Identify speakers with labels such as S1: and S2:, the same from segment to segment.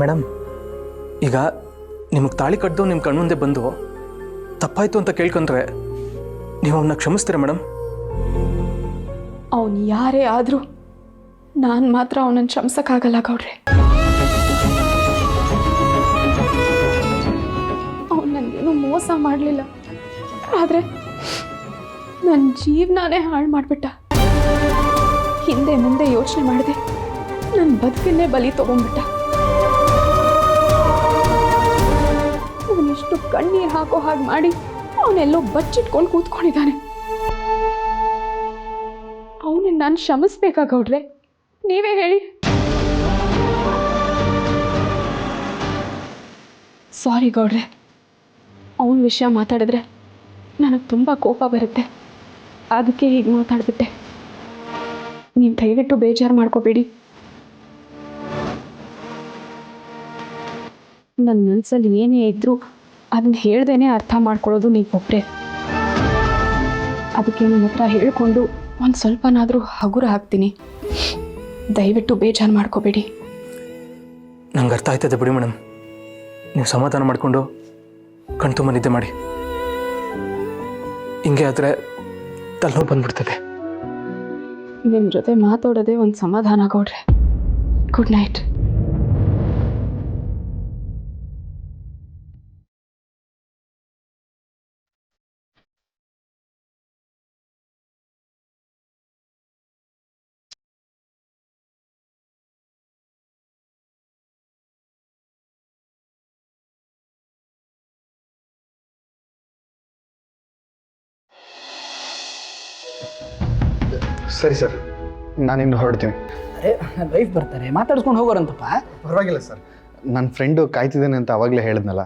S1: Madam, ಈಗ ನಿಮಗೆ ತಾಳಿ ಕಟ್ಟಿದು ನಿಮ್ಮ ಕಣ್ಮುಂದೆ ಬಂದು ತಪ್ಪಾಯಿತು ಅಂತ ಕೇಳ್ಕೊಂಡ್ರೆ ನೀವು ಅವನ್ನ ಕ್ಷಮಿಸ್ತೀರಾ ಮೇಡಮ್?
S2: ಅವನು ಯಾರೇ ಆದರೂ ನಾನು ಮಾತ್ರ ಅವನನ್ನು ಕ್ಷಮಿಸೋಕ್ಕಾಗಲ್ಲ ಗೌಡ್ರೆ. ಅವನು ನನಗೇನು ಮೋಸ ಮಾಡಲಿಲ್ಲ, ಆದರೆ ನನ್ನ ಜೀವನನೇ ಹಾಳು ಮಾಡಿಬಿಟ್ಟ. ಹಿಂದೆ ಮುಂದೆ ಯೋಚನೆ ಮಾಡಿದೆ ನನ್ನ ಬದುಕನ್ನೇ ಬಲಿ ತಗೊಂಡ್ಬಿಟ್ಟ. ಅವನೆಷ್ಟು ಕಣ್ಣೀರು ಹಾಕೋ ಹಾಗೆ ಮಾಡಿ ಅವನೆಲ್ಲೋ ಬಚ್ಚಿಟ್ಕೊಂಡು ಕೂತ್ಕೊಂಡಿದ್ದಾನೆ. ಅವನನ್ನು ನಾನು ಕ್ಷಮಿಸ್ಬೇಕಾ ಗೌಡ್ರೆ? ನೀವೇ ಹೇಳಿ. ಸಾರಿ ಗೌಡ್ರೆ, ಅವನ ವಿಷಯ ಮಾತಾಡಿದ್ರೆ ನನಗೆ ತುಂಬ ಕೋಪ ಬರುತ್ತೆ, ಅದಕ್ಕೆ ಹೀಗೆ ಮಾತಾಡ್ಬಿಟ್ಟೆ. ನೀವು ದಯವಿಟ್ಟು ಬೇಜಾರು ಮಾಡ್ಕೋಬೇಡಿ. ನನ್ನ ಮನಸ್ಸಲ್ಲಿ ಏನೇ ಇದ್ದರೂ ಅದನ್ನ ಹೇಳ್ದೇನೆ ಅರ್ಥ ಮಾಡ್ಕೊಳ್ಳೋದು ನೀವೊಬ್ಬರೇ. ಅದಕ್ಕೆ ನಿಮ್ಮ ಹತ್ರ ಹೇಳ್ಕೊಂಡು ಒಂದು ಸ್ವಲ್ಪನಾದರೂ ಹಗುರ ಹಾಕ್ತೀನಿ. ದಯವಿಟ್ಟು ಬೇಜಾರು ಮಾಡ್ಕೋಬೇಡಿ.
S1: ನಂಗೆ ಅರ್ಥ ಆಯ್ತದೆ ಬಿಡಿ ಮೇಡಮ್. ನೀವು ಸಮಾಧಾನ ಮಾಡಿಕೊಂಡು ಕಣ್ತುಂಬ ನಿದ್ದೆ ಮಾಡಿ. ಹಿಂಗೆ ಆದರೆ ತಲೆನೋವು ಬಂದ್ಬಿಡ್ತದೆ.
S2: ನಿಮ್ಮ ಜೊತೆ ಮಾತಾಡೋದೇ ಒಂದು ಸಮಾಧಾನ ಗೌಡ್ರೆ. Good night.
S3: ಸರಿ ಸರ್, ನಾನಿನ್ನು ಹೊರಡ್ತೀನಿ.
S4: ಅರೆ, ನನ್ನ ವೈಫ್ ಬರ್ತಾರೆ, ಮಾತಾಡ್ಸ್ಕೊಂಡು ಹೋಗೋರಂತಪ್ಪ.
S3: ಪರವಾಗಿಲ್ಲ ಸರ್, ನನ್ನ ಫ್ರೆಂಡು ಕಾಯ್ತಿದ್ದೇನೆ ಅಂತ ಅವಾಗಲೇ ಹೇಳಿದ್ನಲ್ಲ,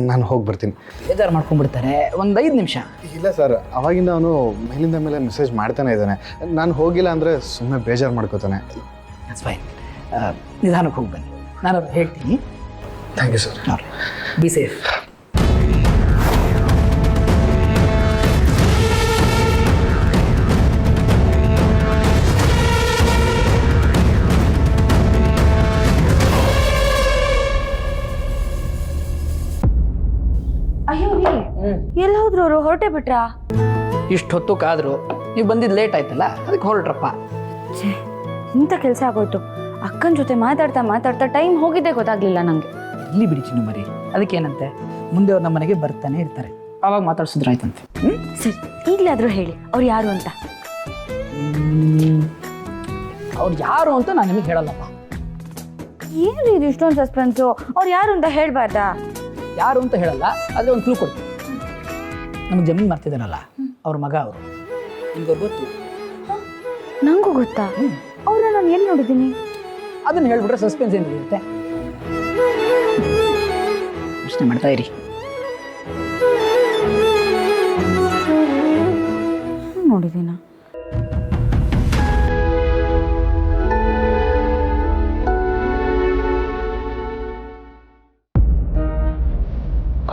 S3: ನಾನು ಹೋಗಿ ಬರ್ತೀನಿ.
S4: ಬೇಜಾರು ಮಾಡ್ಕೊಂಡ್ಬಿಡ್ತಾರೆ. ಒಂದು 5 ನಿಮಿಷ.
S3: ಇಲ್ಲ ಸರ್, ಅವಾಗಿಂದ ಅವನು ಮೇಲಿಂದ ಮೇಲೆ ಮೆಸೇಜ್ ಮಾಡ್ತಾನೆ ಇದ್ದಾನೆ. ನಾನು ಹೋಗಿಲ್ಲ ಅಂದರೆ ಸುಮ್ಮನೆ ಬೇಜಾರು ಮಾಡ್ಕೋತಾನೆ.
S4: It's fine. ನಿಧಾನಕ್ಕೆ ಹೋಗಿ ಬನ್ನಿ, ನಾನು ಹೇಳ್ತೀನಿ.
S3: Thank you sir.
S4: Be safe.
S5: ಅಯ್ಯೋ ರೀ, ಎಲ್ಲ ಹೋದ್ರು ಅವರು? ಹೊರಟೆ ಬಿಟ್ರಾ?
S4: ಇಷ್ಟು ಹೊತ್ತು ಕಾದ್ರು, ನೀವು ಬಂದಿದ್ದು ಲೇಟ್ ಆಯ್ತಲ್ಲ, ಅದಕ್ಕೆ ಹೊರಟ್ರಪ್ಪ.
S5: ಛೇ, ಇಂಥ ಕೆಲಸ ಆಗೋಯ್ತು. ಅಕ್ಕನ ಜೊತೆ ಮಾತಾಡ್ತಾ ಮಾತಾಡ್ತಾ ಟೈಮ್ ಹೋಗಿದ್ದೇ ಗೊತ್ತಾಗ್ಲಿಲ್ಲ ನಂಗೆ.
S4: ಇಲ್ಲಿ ಬಿಡಿ ಚಿನ್ನು ಮರಿ, ಅದಕ್ಕೇನಂತೆ, ಮುಂದೆ ಅವ್ರು ನಮ್ಮ ಮನೆಗೆ ಬರ್ತಾನೆ ಇರ್ತಾರೆ, ಆವಾಗ ಮಾತಾಡ್ಸಿದ್ರೆ ಆಯ್ತಂತೆ.
S5: ಸರಿ, ಈಗಲಾದರೂ ಹೇಳಿ ಅವ್ರು ಯಾರು ಅಂತ.
S4: ಅವ್ರು ಯಾರು ಅಂತ ನಾನು ನಿಮಗೆ ಹೇಳಲ್ಲಪ್ಪ.
S5: ಏನು ಇದು ಇಷ್ಟೊಂದು ಸಸ್ಪೆನ್ಸು? ಅವ್ರು ಯಾರು ಅಂತ ಹೇಳ್ಬಾರ್ದಾ?
S4: ಯಾರು ಅಂತ ಹೇಳಲ್ಲ, ಆದರೆ ಒಂದು ಕ್ಲೂ ಕೊಡ್ತೀನಿ. ನಮಗೆ ಜಮೀನು ಮಾಡ್ತಿದ್ದಾನಲ್ಲ, ಅವ್ರ ಮಗ ಅವರು. ನಿಮ್ಗೆ ಅವ್ರು ಗೊತ್ತು?
S5: ನಂಗೂ ಗೊತ್ತಾ? ಅವ್ರನ್ನ ನಾನು ಎಲ್ಲಿ ನೋಡಿದ್ದೀನಿ?
S4: ಅದನ್ನು ಹೇಳ್ಬಿಟ್ರೆ ಸಸ್ಪೆನ್ಸ್ ಏನು ಇರುತ್ತೆ. ಯೋಚನೆ ಮಾಡ್ತಾ ಇರಿ.
S5: ನೋಡಿದ್ದೀನ?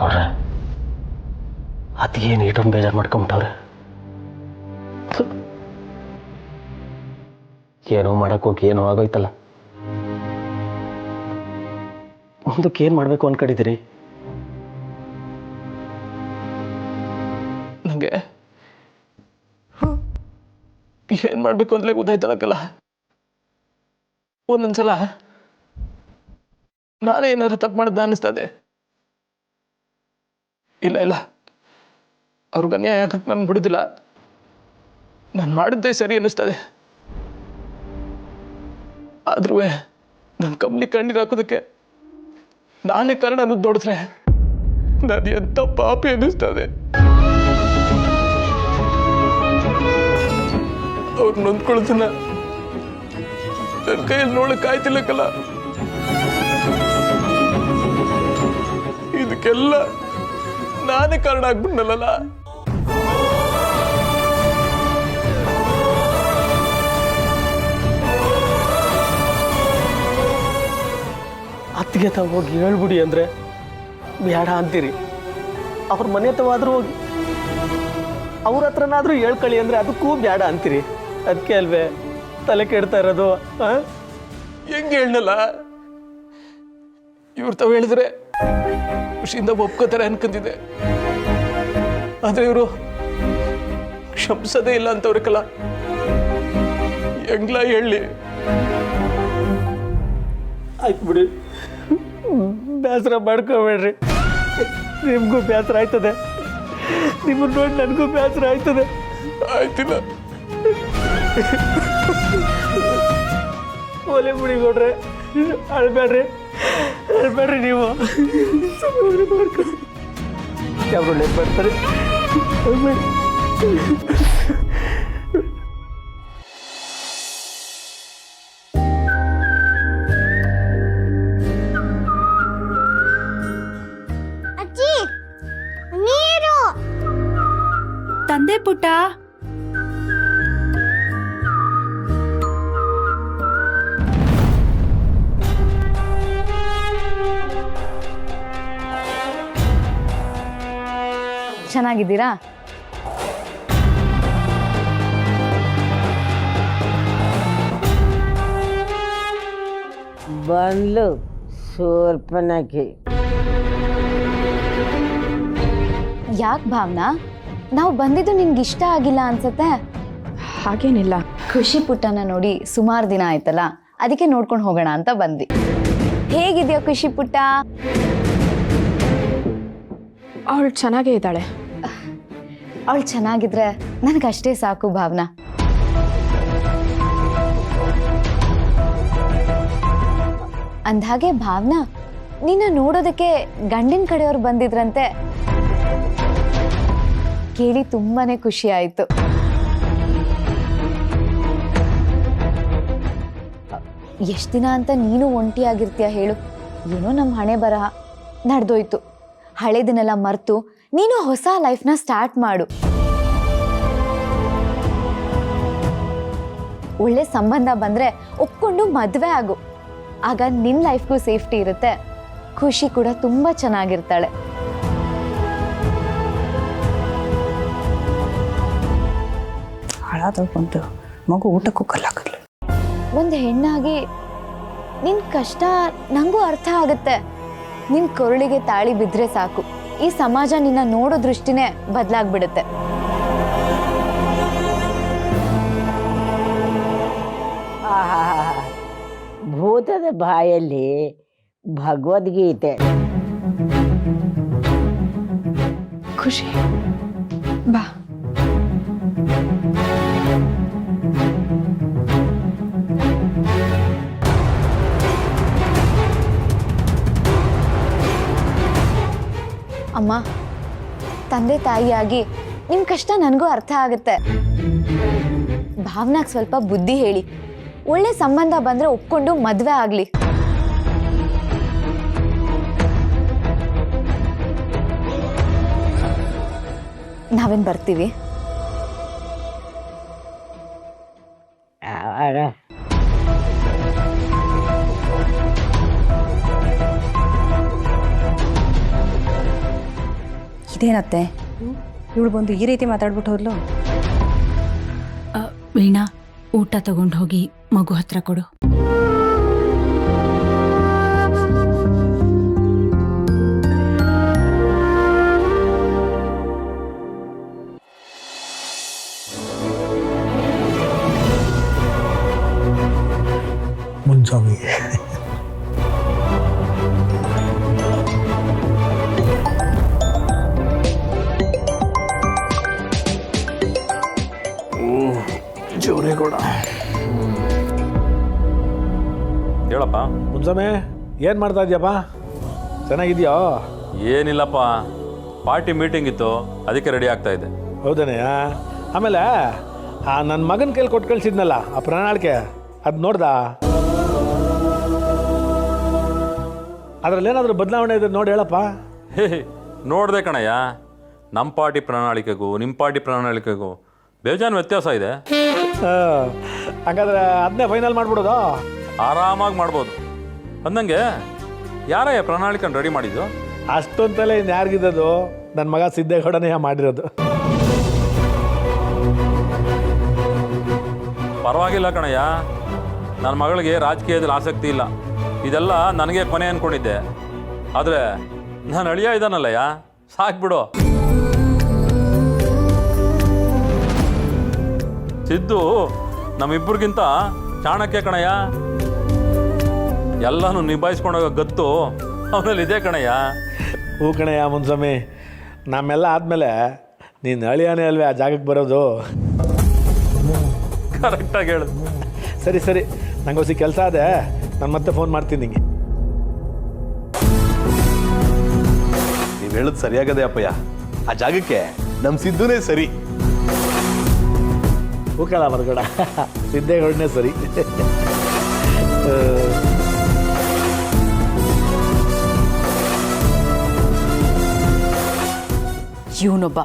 S6: ಅವ್ರೆ, ಅದೇನು ಇಷ್ಟೊಂದು ಬೇಜಾರು ಮಾಡ್ಕೊಂಬಿಟ್ಟವ್ರೆ. ಏನೋ ಮಾಡೋಕ್ಕೋಗಿ ಏನೋ ಆಗೋಯ್ತಲ್ಲ. ಮುಂದಕ್ಕೆ ಏನು ಮಾಡಬೇಕು ಅನ್ಕೊಂಡಿದ್ದೀರಿ?
S1: ನನಗೆ ಏನು ಮಾಡಬೇಕು ಅಂತಲೇ ಗೊತ್ತಾಯ್ತಲ್ಲಕ್ಕಲ್ಲ. ಒಂದೊಂದ್ಸಲ ನಾನೇ ಏನಾದ್ರು ತಪ್ಪು ಮಾಡಿದ್ದ ಅನ್ನಿಸ್ತದೆ. ಇಲ್ಲ ಇಲ್ಲ, ಅವ್ರಿಗೆ ಅನ್ಯಾಯ ಯಾಕಕ್ಕೆ ನಾನು ಬಿಡುದಿಲ್ಲ. ನಾನು ಮಾಡಿದ್ದೇ ಸರಿ ಅನ್ನಿಸ್ತದೆ. ಆದ್ರೂ ನನ್ನ ಕಂಪ್ನಿ ಕಣ್ಣೀರು ಹಾಕೋದಕ್ಕೆ ನಾನೇ ಕಾರಣ ಅನ್ನೋದು ನೋಡಿದ್ರೆ ನಾನು ಎಂಥ ಪಾಪಿ ಅನ್ನಿಸ್ತದೆ. ಅವ್ರು ನೊಂದ್ಕೊಳ್ಳೋದನ್ನ ನನ್ನ ಕೈಯಲ್ಲಿ ನೋಡಕ್ ಆಯ್ತಿಲ್ಲಕ್ಕಲ್ಲ. ಇದಕ್ಕೆಲ್ಲ ನಾನೇ ಕಾರಣ ಆಗ್ಬಿಟ್ನಲ್ಲ.
S6: ಅತ್ತಿಗೆ ತಾವು ಹೋಗಿ ಹೇಳ್ಬಿಡಿ ಅಂದರೆ ಬೇಡ ಅಂತೀರಿ. ಅವ್ರ ಮನೆ ಹತ್ರವಾದ್ರೂ ಹೋಗಿ ಅವ್ರ ಹತ್ರನಾದ್ರೂ ಹೇಳ್ಕೊಳ್ಳಿ ಅಂದರೆ ಅದಕ್ಕೂ ಬೇಡ ಅಂತೀರಿ. ಅದಕ್ಕೆ ಅಲ್ವೇ ತಲೆ ಕೆಡ್ತಾ ಇರೋದು.
S1: ಹೆಂಗೆ ಹೇಳಲ್ಲ, ಇವ್ರು ತಾವು ಹೇಳಿದ್ರೆ ಖುಷಿಯಿಂದ ಒಪ್ಕೋತಾರೆ ಅನ್ಕೊಂಡಿದ್ದೆ. ಆದ್ರೆ ಇವರು ಕ್ಷಮಿಸೋದೇ ಇಲ್ಲ ಅಂತವ್ರಕ್ಕಲ್ಲ, ಹೆಂಗ್ಲ ಹೇಳಿ.
S6: ಆಯ್ತು ಬಿಡಿ, ಬೇಸರ ಮಾಡ್ಕೋಬೇಡ್ರಿ. ನಿಮಗೂ ಬೇಸರ ಆಯ್ತದೆ, ನಿಮ್ಮನ್ನು ನೋಡಿ ನನಗೂ ಬೇಸರ ಆಯ್ತದೆ.
S1: ಆಯ್ತಿಲ್ಲ.
S6: ಒಲೆ ಬಿಡಿ ಕೊಡ್ರೆ, ಅಳ್ಬೇಡ್ರಿ ನೀವು. ಯಾವ್ರೊಳ್ಳೆ ಬರ್ತಾರೆ.
S7: ಅಜ್ಜಿ ನೀರು.
S5: ತಂದೆ ಪುಟ್ಟ. ಚೆನ್ನಾಗಿದ್ದೀರಾ?
S8: ಬಂದ್ಲು ಶೂರ್ಪನಖಿ.
S5: ಯಾಕೆ ಭಾವನಾ, ನಾವು ಬಂದಿದ್ದು ನಿನ್ಗೆ ಇಷ್ಟ ಆಗಿಲ್ಲ ಅನ್ಸತ್ತೆ?
S2: ಹಾಗೇನಿಲ್ಲ.
S5: ಖುಷಿ ಪುಟ್ಟನ ನೋಡಿ ಸುಮಾರು ದಿನ ಆಯ್ತಲ್ಲ, ಅದಕ್ಕೆ ನೋಡ್ಕೊಂಡು ಹೋಗೋಣ ಅಂತ ಬಂದ್ವಿ. ಹೇಗಿದ್ಯಾ ಖುಷಿ ಪುಟ್ಟ?
S2: ಅವಳು ಚೆನ್ನಾಗೇ ಇದ್ದಾಳೆ.
S5: ಅವಳು ಚೆನ್ನಾಗಿದ್ರೆ ನನಗಷ್ಟೇ ಸಾಕು ಭಾವನಾ. ಅಂದ್ಹಾಗೆ ಭಾವನಾ, ನಿನ್ನ ನೋಡೋದಕ್ಕೆ ಗಂಡಿನ ಕಡೆಯವ್ರು ಬಂದಿದ್ರಂತೆ. ಕೇಳಿ ತುಂಬಾನೇ ಖುಷಿ ಆಯ್ತು. ಎಷ್ಟು ದಿನ ಅಂತ ನೀನು ಒಂಟಿಯಾಗಿರ್ತೀಯ ಹೇಳು? ಏನೋ ನಮ್ಮ ಹಣೆ ಬರಹ ನಡೆದೋಯ್ತು. ಹಳೇದನ್ನೆಲ್ಲ ಮರೆತು ನೀನು ಹೊಸ ಲೈಫ್ನ ಸ್ಟಾರ್ಟ್ ಮಾಡು. ಒಳ್ಳೆ ಸಂಬಂಧ ಬಂದ್ರೆ ಒಪ್ಕೊಂಡು ಮದುವೆ ಆಗು. ಆಗ ನಿನ್ನ ಲೈಫ್ಗೂ ಸೇಫ್ಟಿ ಇರುತ್ತೆ, ಖುಷಿ ಕೂಡ ತುಂಬಾ ಚೆನ್ನಾಗಿರ್ತಾಳೆ.
S4: ಹಾಳಾದೋಗ್ಬಂತು ಮಗು ಊಟಕ್ಕೂ ಕಲ್ಲಾಕದ್ಲು.
S5: ಒಂದು ಹೆಣ್ಣಾಗಿ ನಿನ್ ಕಷ್ಟ ನಂಗೂ ಅರ್ಥ ಆಗುತ್ತೆ. ನಿನ್ ಕೊರಳಿಗೆ ತಾಳಿ ಬಿದ್ರೆ ಸಾಕು, ಈ ಸಮಾಜ ನಿನ್ನ ನೋಡೋ ದೃಷ್ಟಿನೇ ಬದಲಾಗ್ಬಿಡುತ್ತೆ.
S8: ಭೂತದ ಬಾಯಲ್ಲಿ ಭಗವದ್ಗೀತೆ.
S2: ಖುಷಿ ಬಾ.
S5: ಅಮ್ಮ, ತಂದೆ ತಾಯಿಯಾಗಿ ನಿಮ್ ಕಷ್ಟ ನನಗೂ ಅರ್ಥ ಆಗುತ್ತೆ. ಭಾವನಾಗ್ ಸ್ವಲ್ಪ ಬುದ್ಧಿ ಹೇಳಿ, ಒಳ್ಳೆ ಸಂಬಂಧ ಬಂದ್ರೆ ಒಪ್ಕೊಂಡು ಮದ್ವೆ ಆಗ್ಲಿ. ನಾವೇನ್ ಬರ್ತೀವಿ.
S9: ಇದೇನತ್ತೆ ಇವಳು ಬಂದು ಈ ರೀತಿ ಮಾತಾಡ್ಬಿಟ್ಟು ಹೋದ್ಲು?
S10: ವೀಣಾ, ಊಟ ತಗೊಂಡು ಹೋಗಿ ಮಗು ಹತ್ರ ಕೊಡು.
S6: ಮುಂಜಾವಿಗೆ ಜೋರೇಗೌಡ.
S11: ಹೇಳಪ್ಪ.
S6: ಮುಂಜಾನೆ ಏನು ಮಾಡ್ತಾ ಇದೆಯಪ್ಪ? ಚೆನ್ನಾಗಿದೆಯಾ?
S11: ಏನಿಲ್ಲಪ್ಪ, ಪಾರ್ಟಿ ಮೀಟಿಂಗ್ ಇತ್ತು, ಅದಕ್ಕೆ ರೆಡಿ ಆಗ್ತಾ ಇದ್ದೆ.
S6: ಹೌದೇನೆಯಾ? ಆಮೇಲೆ ನನ್ನ ಮಗನ ಕೈಲಿ ಕೊಟ್ಟು ಕಳಿಸಿದ್ನಲ್ಲ ಆ ಪ್ರಣಾಳಿಕೆ, ಅದು ನೋಡ್ದಾ? ಅದರಲ್ಲೇನಾದರೂ ಬದಲಾವಣೆ ಇದೆ ನೋಡಿ ಹೇಳಪ್ಪ.
S11: ಹೇ, ನೋಡಿದೆ ಕಣಯ್ಯ. ನಮ್ಮ ಪಾರ್ಟಿ ಪ್ರಣಾಳಿಕೆಗೂ ನಿಮ್ಮ ಪಾರ್ಟಿ ಪ್ರಣಾಳಿಕೆಗೂ ಬೇಜಾನ್ ವ್ಯತ್ಯಾಸ ಇದೆ.
S6: ಹಾಗಾದ್ರೆ ಅದನ್ನೇ ಫೈನಲ್ ಮಾಡ್ಬಿಡೋದು?
S11: ಆರಾಮಾಗಿ ಮಾಡ್ಬೋದು. ಅಂದಂಗೆ ಯಾರಯ್ಯ ಪ್ರಣಾಳಿಕೆನ ರೆಡಿ ಮಾಡಿದ್ದು?
S6: ಅಷ್ಟೊಂತಲೇ ಇನ್ನು ಯಾರಿಗಿದ್ದದು? ನನ್ನ ಮಗ ಸಿದ್ದೇಗೌಡನೇ ಮಾಡಿರೋದು.
S11: ಪರವಾಗಿಲ್ಲ ಕಣಯ್ಯ, ನನ್ನ ಮಗಳಿಗೆ ರಾಜಕೀಯದಲ್ಲಿ ಆಸಕ್ತಿ ಇಲ್ಲ. ಇದೆಲ್ಲ ನನಗೆ ಕೊನೆ ಅಂದ್ಕೊಂಡಿದ್ದೆ. ಆದರೆ ನಾನು ಅಳಿಯ ಇದ್ದಾನಲ್ಲಯ್ಯ, ಸಾಕ್ಬಿಡು. ಸಿದ್ದು ನಮ್ಮಿಬ್ಬರಿಗಿಂತ ಚಾಣಕ್ಯ ಕಣಯ್ಯ. ಎಲ್ಲನೂ ನಿಭಾಯಿಸ್ಕೊಂಡೋಗೋ ಗತ್ತು ಅವನಲ್ಲಿ ಇದೆ ಕಣಯ್ಯ.
S6: ಹೂ ಕಣಯ್ಯ ಮುನ್ಸ್ವಾಮಿ, ನಮ್ಮೆಲ್ಲ ಆದಮೇಲೆ ನೀನು ಅಳಿಯಾನೇ ಅಲ್ವೇ ಆ ಜಾಗಕ್ಕೆ ಬರೋದು.
S11: ಕರೆಕ್ಟಾಗಿ ಹೇಳು.
S6: ಸರಿ ಸರಿ, ನಂಗೆ ಹೊಸ ಕೆಲಸ ಅದೇ, ನಾನು ಮತ್ತೆ ಫೋನ್ ಮಾಡ್ತೀನಿ ನಿಂಗೆ.
S12: ನೀವು ಹೇಳೋದು ಸರಿಯಾಗದೆ ಅಪ್ಪಯ್ಯ, ಆ ಜಾಗಕ್ಕೆ ನಮ್ಮ ಸಿದ್ದುನೇ ಸರಿ.
S6: ಹೂಕಳ ಮರಗಡ, ಸಿದ್ದೇಗೌಡನೇ ಸರಿ.
S10: ಇವನೊಬ್ಬ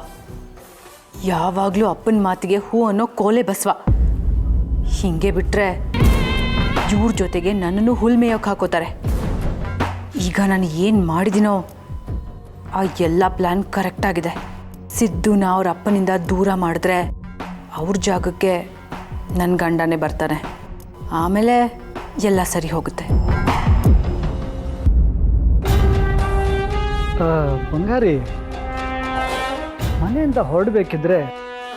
S10: ಯಾವಾಗಲೂ ಅಪ್ಪನ ಮಾತಿಗೆ ಹೂ ಅನ್ನೋ ಕೋಲೆ ಬಸವ. ಹಿಂಗೆ ಬಿಟ್ಟರೆ ಇವ್ರ ಜೊತೆಗೆ ನನ್ನನ್ನು ಹುಲ್ಮೇಯೋಕೆ ಹಾಕೋತಾರೆ. ಈಗ ನಾನು ಏನು ಮಾಡಿದ್ದೀನೋ ಆ ಎಲ್ಲ ಪ್ಲ್ಯಾನ್ ಕರೆಕ್ಟಾಗಿದೆ. ಸಿದ್ದುನ ಅವ್ರ ಅಪ್ಪನಿಂದ ದೂರ ಮಾಡಿದ್ರೆ ಅವ್ರ ಜಾಗಕ್ಕೆ ನನ್ನ ಗಂಡನೇ ಬರ್ತಾನೆ. ಆಮೇಲೆ ಎಲ್ಲ ಸರಿ ಹೋಗುತ್ತೆ.
S4: ಬಂಗಾರಿ, ಮನೆಯಿಂದ ಹೊರಡಬೇಕಿದ್ರೆ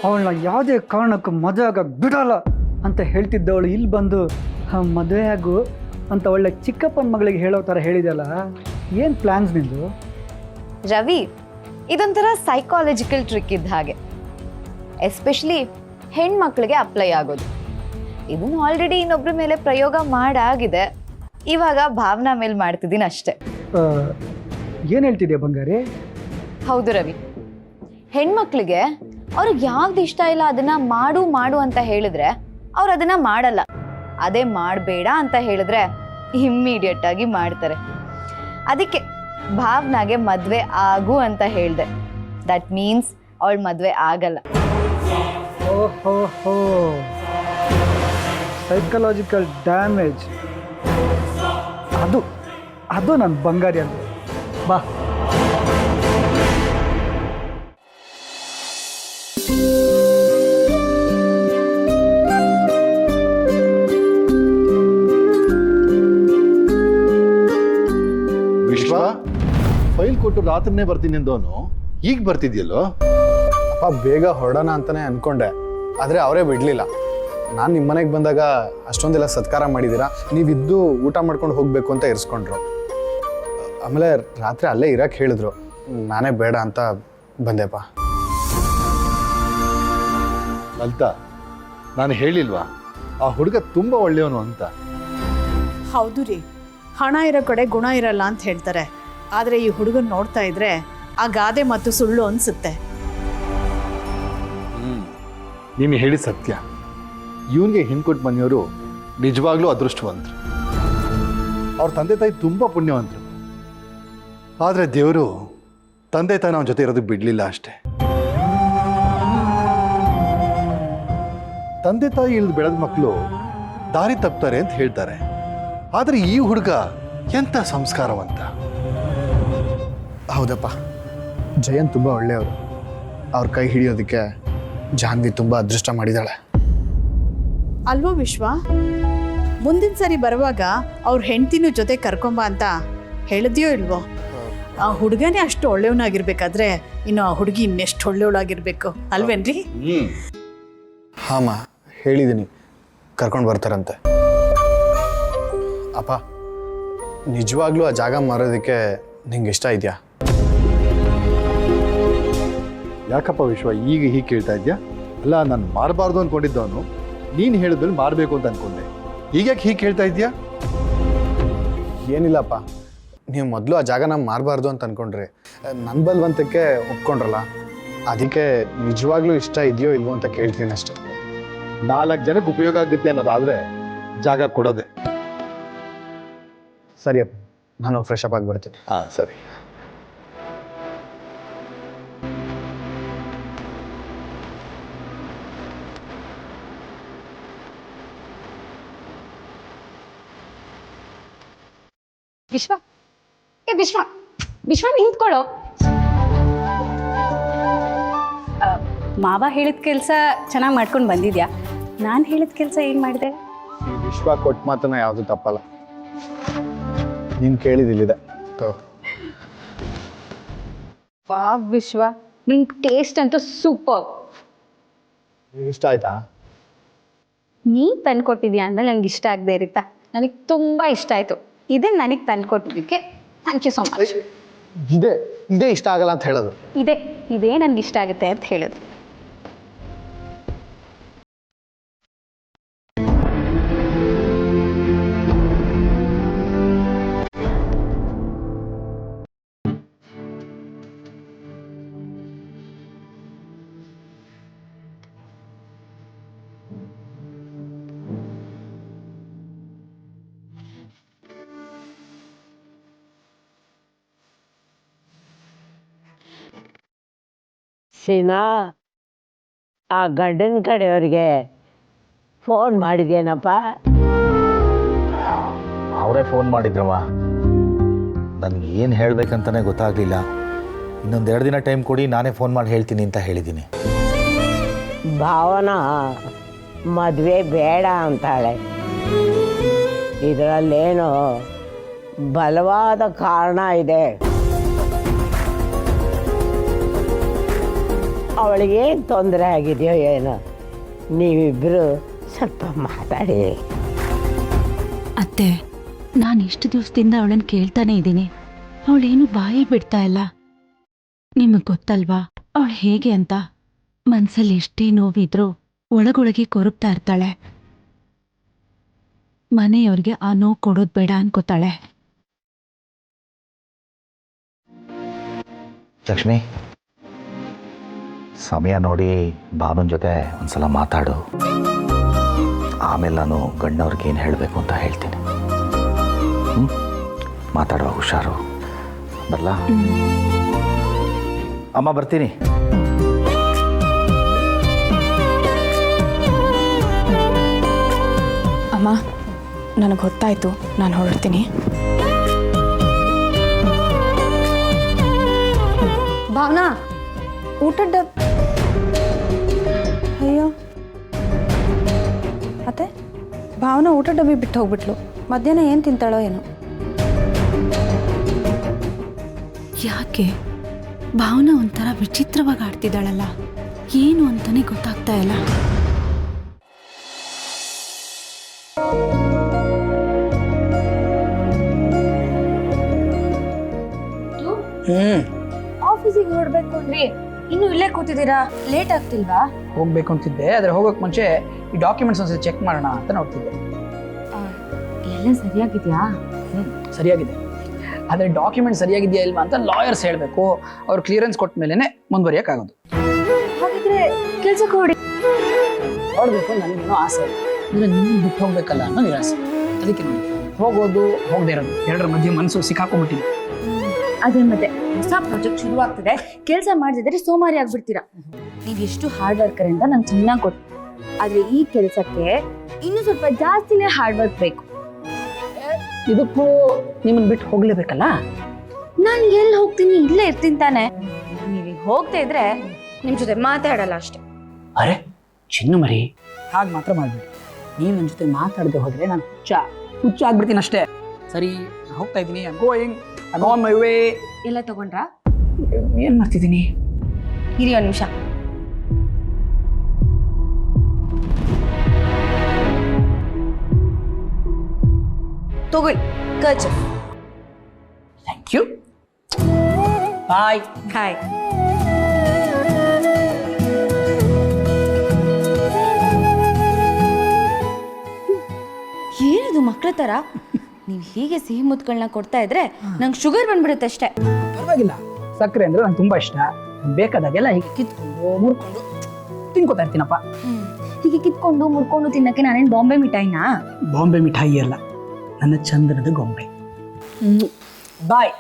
S4: ಅವಳನ್ನ ಯಾವುದೇ ಕಾರಣಕ್ಕೂ ಮದುವೆ ಆಗಕ್ಕೆ ಬಿಡಲ್ಲ ಅಂತ ಹೇಳ್ತಿದ್ದವಳು ಇಲ್ಲಿ ಬಂದು ಮದುವೆ ಆಗು ಅಂತ ಒಳ್ಳೆ ಚಿಕ್ಕಪ್ಪನ ಮಗಳಿಗೆ ಹೇಳೋ ಥರ ಹೇಳಿದೆಯಲ್ಲ, ಏನು ಪ್ಲ್ಯಾನ್ಸ್ ನಿಂದು?
S5: ರವಿ, ಇದೊಂಥರ ಸೈಕಾಲಜಿಕಲ್ ಟ್ರಿಕ್ ಇದ್ದ ಹಾಗೆ, ಎಸ್ಪೆಷಲಿ ಹೆಣ್ಮಕ್ಳಿಗೆ ಅಪ್ಲೈ ಆಗೋದು. ಇದನ್ನು ಆಲ್ರೆಡಿ ಇನ್ನೊಬ್ಬರ ಮೇಲೆ ಪ್ರಯೋಗ ಮಾಡಾಗಿದೆ, ಇವಾಗ ಭಾವನಾ ಮೇಲೆ ಮಾಡ್ತಿದ್ದೀನಿ ಅಷ್ಟೆ.
S4: ಏನು ಹೇಳ್ತಿದ್ಯಾ ಬಂಗಾರಿ?
S5: ಹೌದು ರವಿ, ಹೆಣ್ಮಕ್ಳಿಗೆ ಅವ್ರಿಗೆ ಯಾವ್ದು ಇಷ್ಟ ಇಲ್ಲ ಅದನ್ನ ಮಾಡು ಮಾಡು ಅಂತ ಹೇಳಿದ್ರೆ ಅವ್ರು ಅದನ್ನ ಮಾಡಲ್ಲ. ಅದೇ ಮಾಡಬೇಡ ಅಂತ ಹೇಳಿದ್ರೆ ಇಮ್ಮಿಡಿಯೇಟ್ ಆಗಿ ಮಾಡ್ತಾರೆ. ಅದಕ್ಕೆ ಭಾವನಾಗೆ ಮದ್ವೆ ಆಗು ಅಂತ ಹೇಳ್ದೆ. ದಟ್ ಮೀನ್ಸ್ ಅವಳ ಮದ್ವೆ ಆಗಲ್ಲ.
S4: ಓಹೋ, ಸೈಕಲಾಜಿಕಲ್ ಡ್ಯಾಮೇಜ್ ಅದು ನನ್ನ ಬಂಗಾರಿ ಅಂತ. ಬಾ.
S12: ವಿಶ್ವ, ಫೈಲ್ ಕೊಟ್ಟು ರಾತ್ರಿನೇ ಬರ್ತೀನಿ ಅಂದವನು ಈಗ ಬರ್ತಿದ್ಯಲ್ಲೋ?
S3: ಅಪ್ಪ ಬೇಗ ಹೊರಡೋಣ ಅಂತಾನೆ ಅನ್ಕೊಂಡೆ, ಆದರೆ ಅವರೇ ಬಿಡಲಿಲ್ಲ. ನಾನು ನಿಮ್ಮ ಮನೆಗೆ ಬಂದಾಗ ಅಷ್ಟೊಂದೆಲ್ಲ ಸತ್ಕಾರ ಮಾಡಿದ್ದೀರಾ, ನೀವಿದ್ದು ಊಟ ಮಾಡ್ಕೊಂಡು ಹೋಗಬೇಕು ಅಂತ ಇರಿಸ್ಕೊಂಡ್ರು. ಆಮೇಲೆ ರಾತ್ರಿ ಅಲ್ಲೇ ಇರಕ್ಕೆ ಹೇಳಿದ್ರು, ನಾನೇ ಬೇಡ ಅಂತ ಬಂದೆಪ್ಪ.
S12: ಲಲಿತಾ, ನಾನು ಹೇಳಿಲ್ವಾ ಆ ಹುಡುಗ ತುಂಬ ಒಳ್ಳೆಯವನು ಅಂತ?
S13: ಹೌದು ರೀ, ಹಣ ಇರೋ ಕಡೆ ಗುಣ ಇರಲ್ಲ ಅಂತ ಹೇಳ್ತಾರೆ. ಆದರೆ ಈ ಹುಡುಗನ ನೋಡ್ತಾ ಇದ್ರೆ ಆ ಗಾದೆ ಮತ್ತು ಸುಳ್ಳು ಅನಿಸುತ್ತೆ.
S12: ನೀನು ಹೇಳಿ ಸತ್ಯ. ಇವನಿಗೆ ಹಿಂದ್ಕೊಟ್ಟು ಮನೆಯವರು ನಿಜವಾಗ್ಲೂ ಅದೃಷ್ಟವಂತರು. ಅವ್ರ ತಂದೆ ತಾಯಿ ತುಂಬ ಪುಣ್ಯವಂತರು. ಆದರೆ ದೇವರು ತಂದೆ ತಾಯಿ ಅವನ ಜೊತೆ ಇರೋದಕ್ಕೆ ಬಿಡಲಿಲ್ಲ ಅಷ್ಟೇ. ತಂದೆ ತಾಯಿ ಇಳಿದು ಬೆಳೆದ ಮಕ್ಕಳು ದಾರಿ ತಪ್ತಾರೆ ಅಂತ ಹೇಳ್ತಾರೆ. ಆದರೆ ಈ ಹುಡುಗ ಎಂಥ ಸಂಸ್ಕಾರವಂತ.
S3: ಹೌದಪ್ಪ, ಜಯನ್ ತುಂಬ ಒಳ್ಳೆಯವರು. ಅವ್ರ ಕೈ ಹಿಡಿಯೋದಕ್ಕೆ ಜಾನ್ವಿ ತುಂಬ ಅದೃಷ್ಟ ಮಾಡಿದ್ದಾಳೆ.
S13: ಅಲ್ವೋ ವಿಶ್ವ? ಮುಂದಿನ ಸರಿ ಬರುವಾಗ ಅವ್ರ ಹೆಂಡ್ತಿನೂ ಜೊತೆ ಕರ್ಕೊಂಬ ಅಂತ ಹೇಳಿದ್ಯೋ ಇಲ್ವೋ? ಆ ಹುಡುಗನೇ ಅಷ್ಟು ಒಳ್ಳೆಯವನಾಗಿರ್ಬೇಕಾದ್ರೆ ಇನ್ನು ಆ ಹುಡುಗಿ ಇನ್ನೆಷ್ಟು ಒಳ್ಳೆಯವಳಾಗಿರ್ಬೇಕು ಅಲ್ವೇನ್ರಿ?
S3: ಹಾಂ, ಹೇಳಿದ್ದೀನಿ, ಕರ್ಕೊಂಡು ಬರ್ತಾರಂತೆ. ಅಪ್ಪ, ನಿಜವಾಗ್ಲೂ ಆ ಜಾಗ ಮಾರೋದಕ್ಕೆ ನಿಂಗೆ ಇಷ್ಟ ಇದೆಯಾ?
S12: ಯಾಕಪ್ಪ ವಿಶ್ವ ಈಗ ಹೀಗೆ ಕೇಳ್ತಾ ಇದ್ಯಾ? ಅಲ್ಲ, ನಾನು ಮಾರಬಾರ್ದು ಅಂದ್ಕೊಂಡಿದ್ದವನು ನೀನು ಹೇಳಿದ್ಮೇಲೆ ಮಾರಬೇಕು ಅಂತ ಅಂದ್ಕೊಂಡೆ. ಈಗ್ಯಾಕೆ ಹೀಗೆ ಕೇಳ್ತಾ ಇದ್ಯಾ?
S3: ಏನಿಲ್ಲಪ್ಪ, ನೀವು ಮೊದಲು ಆ ಜಾಗನ ಮಾರಬಾರ್ದು ಅಂತ ಅಂದ್ಕೊಂಡ್ರಿ. ನನ್ನ ಬಲ್ವಂತಕ್ಕೆ ಒಪ್ಕೊಂಡ್ರಲ್ಲ, ಅದಕ್ಕೆ ನಿಜವಾಗ್ಲೂ ಇಷ್ಟ ಇದೆಯೋ ಇಲ್ವೋ ಅಂತ ಕೇಳ್ತೀನಿ ಅಷ್ಟೆ.
S12: 4 ಜನಕ್ಕೆ ಉಪಯೋಗ ಆಗುತ್ತೆ ಅನ್ನೋದಾದರೆ ಜಾಗ ಕೊಡೋದೆ.
S3: ಸರಿಯಪ್ಪ, ನಾನು ಫ್ರೆಶ್ ಅಪ್ ಆಗಿ ಬರ್ತೀನಿ.
S12: ಹಾಂ, ಸರಿ.
S2: ವಿಶ್ವ, ವಿಶ್ವ ವಿಶ್ವ ನಿಂತ್ಕೊಳ್ಳೋ. ಮಾವ ಹೇಳಿದ ಕೆಲಸ ಚೆನ್ನಾಗಿ ಮಾಡ್ಕೊಂಡು ಬಂದಿದ್ಯಾ. ನಾನು ಹೇಳಿದ ಕೆಲಸ ಏನು ಮಾಡಿದೆ?
S3: ಈ ವಿಶ್ವ ಕೊಟ್ಟ ಮಾತನ್ನ ಯಾವುದು ತಪ್ಪಲ್ಲ. ನೀನು ಕೇಳಿದಿಲ್ಲಿದೆ.
S2: ವಾ ವಿಶ್ವ, ನಿನ್ ಟೇಸ್ಟ್ ಅಂತೂ ಸೂಪರ್.
S3: ಇಷ್ಟ ಆಯ್ತಾ?
S2: ನೀ ತಂದ್ಕೊಟ್ಟಿದ್ಯಾ ಅಂದ್ರೆ ನಂಗೆ ಇಷ್ಟ ಆಗದೆ ಇರುತ್ತಾ? ನನಗೆ ತುಂಬಾ ಇಷ್ಟ ಆಯ್ತು. ಇದೇ ನನಗೆ ತಂದ್ಕೊಟ್ಟಿದ್ದಕ್ಕೆ ಥ್ಯಾಂಕ್ ಯು ಸೊ ಮಚ್.
S3: ಇದೇ ಇಷ್ಟ ಆಗಲ್ಲ ಅಂತ ಹೇಳೋದು.
S2: ಇದೇ ನನಗೆ ಇಷ್ಟ ಆಗುತ್ತೆ ಅಂತ ಹೇಳೋದು.
S8: ಸೀನಾ, ಆ ಗಂಡನ ಕಡೆಯವ್ರಿಗೆ ಫೋನ್ ಮಾಡಿದ್ಯೇನಪ್ಪ?
S14: ಅವರೇ ಫೋನ್ ಮಾಡಿದ್ರವ. ನನಗೆ ಏನು ಹೇಳಬೇಕಂತಲೇ ಗೊತ್ತಾಗಲಿಲ್ಲ. ಇನ್ನೊಂದೆರಡು ದಿನ ಟೈಮ್ ಕೊಡಿ, ನಾನೇ ಫೋನ್ ಮಾಡಿ ಹೇಳ್ತೀನಿ ಅಂತ ಹೇಳಿದ್ದೀನಿ.
S8: ಭಾವನಾ ಮದುವೆ ಬೇಡ ಅಂತಾಳೆ. ಇದರಲ್ಲೇನೋ ಬಲವಾದ ಕಾರಣ ಇದೆ. ಅವಳಿಗೇನು ತೊಂದರೆ ಆಗಿದೆಯೋ ಏನೋ, ನೀವಿಬ್ಬರು ಸ್ವಲ್ಪ ಮಾತಾಡಿ.
S10: ಅತ್ತೆ, ನಾನು ಇಷ್ಟು ದಿವಸದಿಂದ ಅವಳನ್ನು ಕೇಳ್ತಾನೆ ಇದ್ದೀನಿ. ಅವಳೇನು ಬಾಯಿ ಬಿಡ್ತಾ ಇಲ್ಲ. ನಿಮಗೆ ಗೊತ್ತಲ್ವಾ ಅವಳು ಹೇಗೆ ಅಂತ. ಮನಸ್ಸಲ್ಲಿ ಎಷ್ಟೇ ನೋವಿದ್ರೂ ಒಳಗೊಳಗೆ ಕೊರಗ್ತಾ ಇರ್ತಾಳೆ. ಮನೆಯವ್ರಿಗೆ ಆ ನೋವು ಕೊಡೋದು ಬೇಡ ಅನ್ಕೋತಾಳೆ.
S14: ಲಕ್ಷ್ಮಿ, ಸಮಯ ನೋಡಿ ಬಾಬನ ಜೊತೆ ಒಂದ್ಸಲ ಮಾತಾಡು. ಆಮೇಲೆ ನಾನು ಗಂಡವ್ರಿಗೆ ಏನು ಹೇಳಬೇಕು ಅಂತ ಹೇಳ್ತೀನಿ. ಮಾತಾಡುವ, ಹುಷಾರು. ಬರಲಾ ಅಮ್ಮ? ಬರ್ತೀನಿ.
S2: ಅಮ್ಮ, ನನಗೆ ಗೊತ್ತಾಯ್ತು, ನಾನು ಹೊರಡ್ತೀನಿ.
S9: ಭಾವನಾ, ಊಟದ ಅಯ್ಯೋ ಅತ್ತೆ, ಭಾವನಾ ಊಟ ಡಬ್ಬಿ ಬಿಟ್ಟು ಹೋಗ್ಬಿಟ್ಲು. ಮಧ್ಯಾಹ್ನ ಏನು ತಿಂತಾಳೋ ಏನೋ.
S10: ಯಾಕೆ ಭಾವನಾ ಒಂಥರ ವಿಚಿತ್ರವಾಗಿ ಆಡ್ತಿದ್ದಾಳಲ್ಲ, ಏನು ಅಂತಾನೆ ಗೊತ್ತಾಗ್ತಾ ಇಲ್ಲ.
S9: ಆಫೀಸಿಗೆ ಹೊರಡ್ಬೇಕು ಅಂದ್ರಿ, ಇನ್ನು ಇಲ್ಲೇ ಕೂತಿದ್ದೀರಾ? ಲೇಟ್ ಆಗ್ತಿಲ್ವಾ?
S4: ಹೋಗ್ಬೇಕು ಅಂತಿದ್ದೆ, ಆದರೆ ಹೋಗೋಕೆ ಮುಂಚೆ ಈ ಡಾಕ್ಯುಮೆಂಟ್ಸ್ ಒಂದ್ಸಲ ಚೆಕ್ ಮಾಡೋಣ ಅಂತ ನೋಡ್ತಿದ್ದೆ.
S9: ಎಲ್ಲ ಸರಿಯಾಗಿದೆಯಾ?
S4: ಸರಿಯಾಗಿದೆ, ಆದರೆ ಡಾಕ್ಯುಮೆಂಟ್ ಸರಿಯಾಗಿದೆಯಾ ಇಲ್ವಾ ಅಂತ ಲಾಯರ್ಸ್ ಹೇಳಬೇಕು. ಅವ್ರು ಕ್ಲಿಯರೆನ್ಸ್ ಕೊಟ್ಟ ಮೇಲೇ ಮುಂದುವರಿಯೋಕ್ಕಾಗೋದು.
S9: ಹಾಗಿದ್ರೆ ಕೆಲ್ಸಕ್ಕೆ ಹೊಡಿ.
S4: ನೋಡ್ಬೇಕು, ನನಗೇನೋ ಆಸೆ ಅಂದರೆ ನಿನ್ನ ಬಿಟ್ಟು ಹೋಗ್ಬೇಕಲ್ಲ ಅನ್ನೋ ನಿರಾಸೆ. ಅದಕ್ಕೆ ನೋಡಿ, ಹೋಗೋದು ಹೋಗದೆ ಇರೋದು ಎರಡರ ಮಧ್ಯೆ ಮನಸ್ಸು ಸಿಕ್ಕಾಕೊಂಡ್ಬಿಟ್ಟಿದೆ.
S9: ಅದೇ ಮತ್ತೆ ಹೊಸ ಪ್ರಾಜೆಕ್ಟ್ ಶುರು ಆಗ್ತದೆ, ಕೆಲಸ ಮಾಡ್ತಿದ್ರೆ ಸೋಮಾರಿ ಆಗ್ಬಿಡ್ತೀರಾ. ನೀವ್ ಎಷ್ಟು ಹಾರ್ಡ್ ವರ್ಕರ್ ಅಂತ ನಂಗೆ ಚೆನ್ನಾಗಿ ಗೊತ್ತು. ಆದ್ರೆ ಈ ಕೆಲಸಕ್ಕೆ ಇನ್ನು ಸ್ವಲ್ಪ ಜಾಸ್ತಿನೇ ಹಾರ್ಡ್ ವರ್ಕ್ ಬೇಕು.
S4: ಇದಕ್ಕೂ ನಿಮ್ಮನ್ನ ಬಿಟ್ಟು ಹೋಗ್ಲೇಬೇಕಲ್ಲ.
S9: ನಾನು ಎಲ್ಲಿ ಹೋಗ್ತೀನಿ, ಇಲ್ಲೇ ಇರ್ತೀನಿ ತಾನೆ. ನೀವೀಗ ಹೋಗ್ತಾ ಇದ್ರೆ ನಿಮ್ ಜೊತೆ ಮಾತಾಡಲ್ಲ ಅಷ್ಟೇ.
S4: ಅರೆ ಚಿನ್ನು ಮರಿ, ಹಾಗೆ ಮಾತ್ರ ಮಾಡ್ಬೇಡಿ. ನೀವು ನನ್ನ ಜೊತೆ ಮಾತಾಡದೆ ಹೋದ್ರೆ ನಾನು ಹುಚ್ಚ ಆಗ್ಬಿಡ್ತೀನಿ ಅಷ್ಟೇ. ಸರಿ, ನಾನು ಹೋಗ್ತಾ ಇದ್ದೀನಿ. I'm on my way.
S9: ಎಲ್ಲ ತಗೊಂಡ್ರಾ?
S4: ಏನ್ ಮಾಡ್ತಿದ್ದೀನಿ?
S9: ಇರಿ ಒಂದು ನಿಮಿಷ. ತಗೊಳ್ಳಿ kerchief.
S4: Thank you. Bye.
S9: Hi. ಏನಿದು ಮಕ್ಕಳ ತರ? ನೀವು ಹೀಗೆ ಸಿಹಿ ಮುತ್ಗಳನ್ನ ಕೊಡ್ತಾ ಇದ್ರೆ ನಂಗೆ ಶುಗರ್ ಬಂದ್ಬಿಡುತ್ತೆ ಅಷ್ಟೇ.
S4: ಪರವಾಗಿಲ್ಲ, ಸಕ್ಕರೆ ಅಂದ್ರೆ ನಂಗೆ ತುಂಬಾ ಇಷ್ಟ. ಬೇಕಾದಾಗೆಲ್ಲ ಹೀಗೆ ಕಿತ್ಕೊಂಡು ಮುರ್ಕೊಂಡು ತಿನ್ಕೋತಾ ಇರ್ತೀನಪ್ಪ.
S9: ಹೀಗೆ ಕಿತ್ಕೊಂಡು ಮುರ್ಕೊಂಡು ತಿನ್ನಕ್ಕೆ ನಾನೇನು ಬಾಂಬೆ ಮಿಠಾಯಿನಾ?
S4: ಬಾಂಬೆ ಮಿಠಾಯಿ ಅಲ್ಲ, ನನ್ನ ಚಂದನದ ಗೊಂಬೆ. ಬಾಯ್.